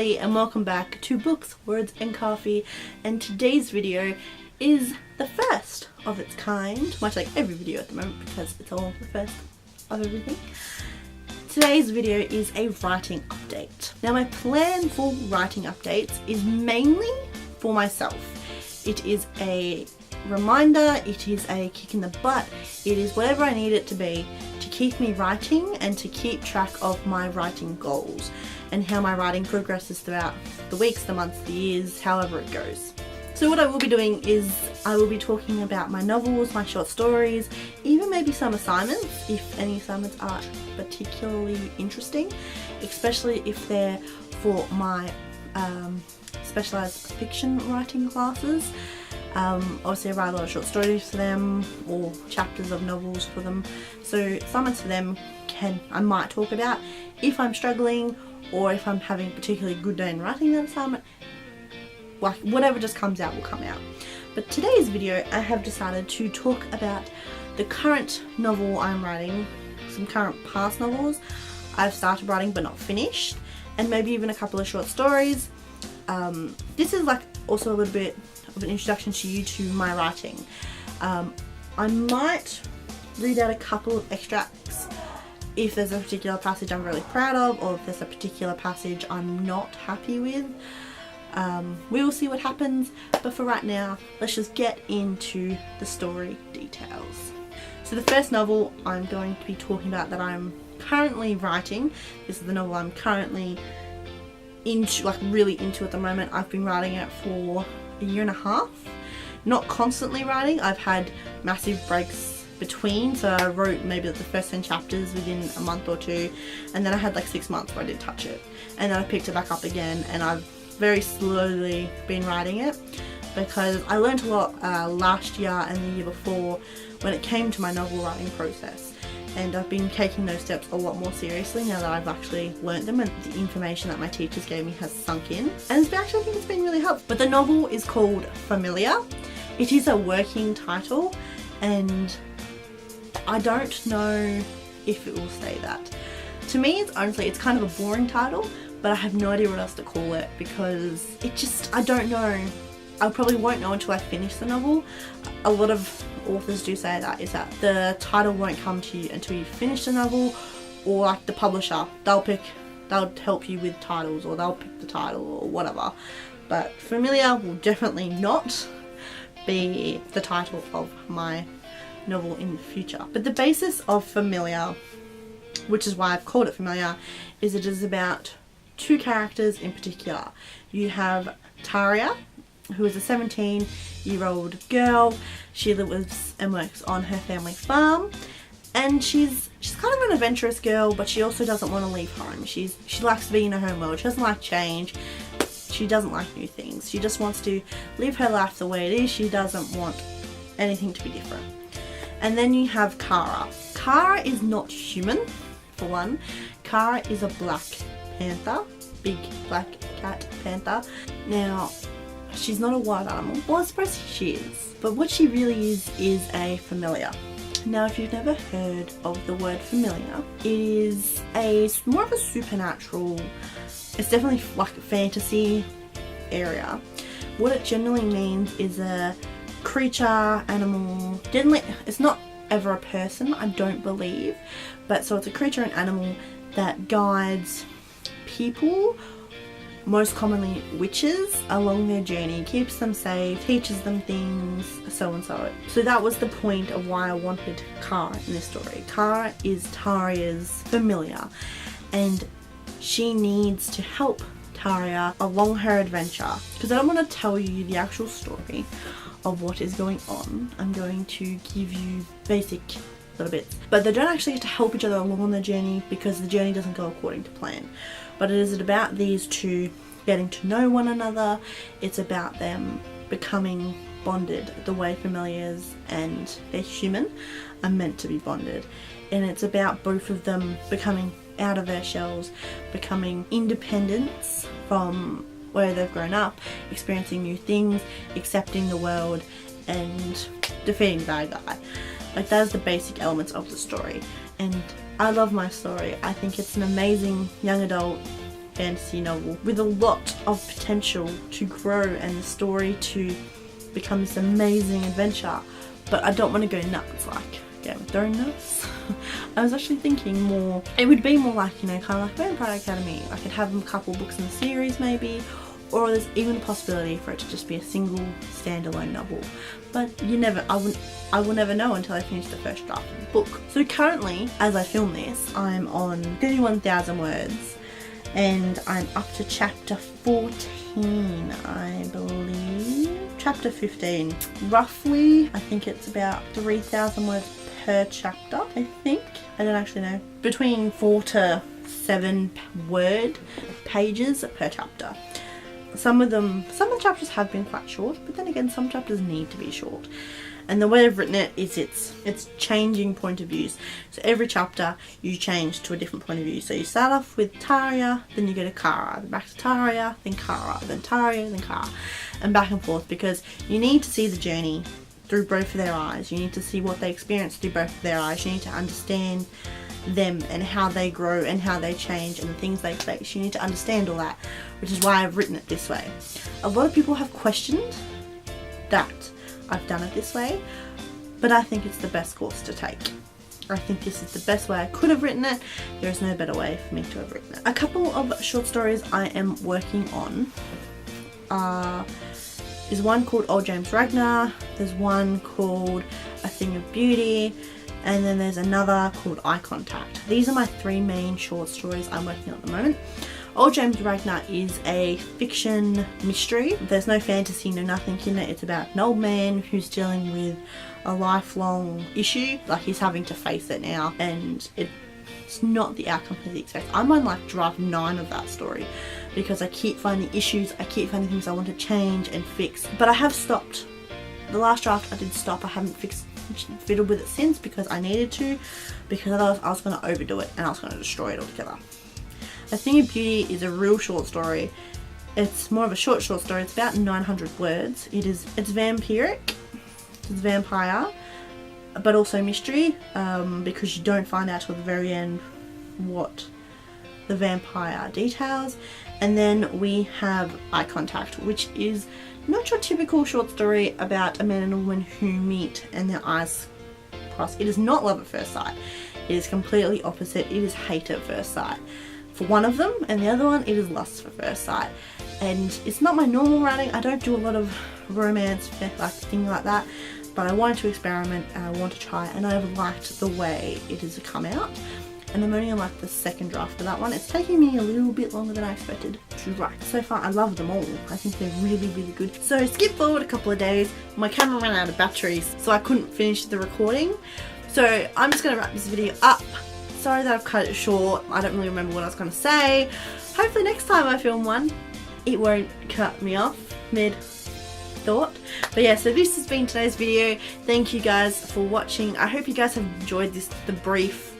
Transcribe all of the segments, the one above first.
everybody and welcome back to Books, Words and Coffee, and today's video is the first of its kind, much like every video at the moment because it's all the first of everything. Today's video is a writing update. Now my plan for writing updates is mainly for myself. It is a reminder, it is a kick in the butt, it is whatever I need it to be to keep me writing and to keep track of my writing goals and how my writing progresses throughout the weeks, the months, the years, however it goes. So what I will be doing is I will be talking about my novels, my short stories, even maybe some assignments if any assignments are particularly interesting, especially if they're for my specialised fiction writing classes. Obviously I write a lot of short stories for them or chapters of novels for them, so assignments for them I might talk about if I'm struggling or if I'm having a particularly good day in writing that assignment. Like whatever just comes out will come out. But today's video I have decided to talk about the current novel I'm writing, some current past novels I've started writing but not finished, and maybe even a couple of short stories. This is like also a little bit of an introduction to you to my writing. I might read out a couple of extracts if there's a particular passage I'm really proud of, or if there's a particular passage I'm not happy with. We will see what happens, but for right now let's just get into the story details. So the first novel I'm going to be talking about that I'm currently writing, this is the novel I'm currently really into at the moment. I've been writing it for a year and a half, not constantly writing. I've had massive breaks between, so I wrote maybe the first 10 chapters within a month or two, and then I had like 6 months where I didn't touch it, and then I picked it back up again, and I've very slowly been writing it because I learned a lot last year and the year before when it came to my novel writing process, and I've been taking those steps a lot more seriously now that I've actually learnt them and the information that my teachers gave me has sunk in, and I think it's been really helpful. But the novel is called Familiar. It is a working title and I don't know if it will stay that. To me, it's kind of a boring title, but I have no idea what else to call it because I don't know. I probably won't know until I finish the novel. A lot of authors do say that, is that the title won't come to you until you finish the novel, or like the publisher, they'll help you with titles, or they'll pick the title or whatever. But Familiar will definitely not be the title of my novel in the future. But the basis of Familiar, which is why I've called it Familiar, is it is about two characters in particular. You have Taria, who is a 17-year-old girl. She lives and works on her family farm, and she's kind of an adventurous girl, but she also doesn't want to leave home. She likes to be in her home world. She doesn't like change. She doesn't like new things. She just wants to live her life the way it is. She doesn't want anything to be different. And then you have Kara. Kara is not human, for one. Kara is a black panther, big black cat panther. Now, she's not a wild animal. Well, I suppose she is. But what she really is a familiar. Now, if you've never heard of the word familiar, it is more of a supernatural, it's definitely like a fantasy area. What it generally means is a creature, animal, generally it's not ever a person, I don't believe, but so it's a creature and animal that guides people, most commonly witches, along their journey, keeps them safe, teaches them things, so and so. So that was the point of why I wanted Kara in this story. Kara is Taria's familiar, and she needs to help Taria along her adventure, because I don't want to tell you the actual story of what is going on. I'm going to give you basic little bits, but they don't actually get to help each other along on the journey because the journey doesn't go according to plan. But it is about these two getting to know one another. It's about them becoming bonded the way familiars and a human are meant to be bonded, and it's about both of them becoming out of their shells, becoming independents from where they've grown up, experiencing new things, accepting the world, and defeating the bad guy. Like, that is the basic elements of the story, and I love my story. I think it's an amazing young adult fantasy novel with a lot of potential to grow and the story to become this amazing adventure, but I don't want to go nuts like Game of Thrones nuts. I was actually thinking more, it would be more like, you know, kind of like Vampire Academy. I could have a couple books in the series maybe, or there's even a possibility for it to just be a single standalone novel. But you never, I will never know until I finish the first draft of the book. So currently, as I film this, I'm on 31,000 words and I'm up to chapter 14, I believe. Chapter 15. Roughly, I think it's about 3,000 words per chapter, I think. I don't actually know. Between 4 to 7 word pages per chapter. Some of the chapters have been quite short, but then again some chapters need to be short. And the way I've written it is it's changing point of views. So every chapter you change to a different point of view. So you start off with Taria, then you go to Kara, then back to Taria, then Kara, then Taria, then Kara, and back and forth, because you need to see the journey through both of their eyes. You need to see what they experience through both of their eyes. You need to understand them and how they grow and how they change and the things they face. You need to understand all that, which is why I've written it this way. A lot of people have questioned that I've done it this way, but I think it's the best course to take. I think this is the best way I could have written it. There is no better way for me to have written it. A couple of short stories I am working on is one called Old James Ragnar, there's one called A Thing of Beauty, and then there's another called Eye Contact. These are my 3 main short stories I'm working on at the moment. Old James Ragnar is a fiction mystery. There's no fantasy, no nothing in it. It's about an old man who's dealing with a lifelong issue. Like, he's having to face it now, and it's not the outcome he expects. I'm on like draft 9 of that story because I keep finding issues, I keep finding things I want to change and fix. But I have stopped. The last draft I did stop. I haven't fiddled with it since because I needed to, because otherwise I was going to overdo it and I was going to destroy it altogether. A Thing of Beauty is a real short story. It's more of a short story. It's about 900 words. It's vampiric, it's vampire, but also mystery, because you don't find out till the very end what the vampire details. And then we have Eye Contact, which is not your typical short story about a man and a woman who meet and their eyes cross. It is not love at first sight. It is completely opposite. It is hate at first sight for one of them, and the other one it is lust at first sight. And it's not my normal writing. I don't do a lot of romance, like things like that, but I wanted to experiment and I want to try, and I've liked the way it has come out. And I'm only on like the 2nd draft of that one. It's taking me a little bit longer than I expected to write. So far I love them all. I think they're really, really good. So skip forward a couple of days. My camera ran out of batteries, so I couldn't finish the recording. So I'm just going to wrap this video up. Sorry that I've cut it short. I don't really remember what I was going to say. Hopefully next time I film one, it won't cut me off mid-thought. But yeah, so this has been today's video. Thank you guys for watching. I hope you guys have enjoyed the brief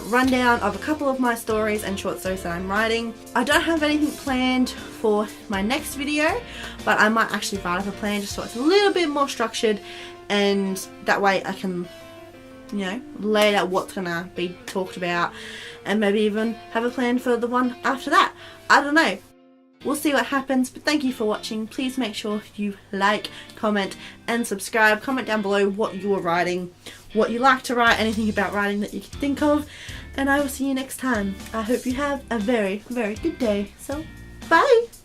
rundown of a couple of my stories and short stories that I'm writing. I don't have anything planned for my next video, but I might actually write up a plan just so it's a little bit more structured, and that way I can, you know, lay out what's gonna be talked about, and maybe even have a plan for the one after that. I don't know. We'll see what happens, but thank you for watching. Please make sure you like, comment and subscribe. Comment down below what you're writing, what you like to write, anything about writing that you can think of, and I will see you next time. I hope you have a very, very good day. So, bye!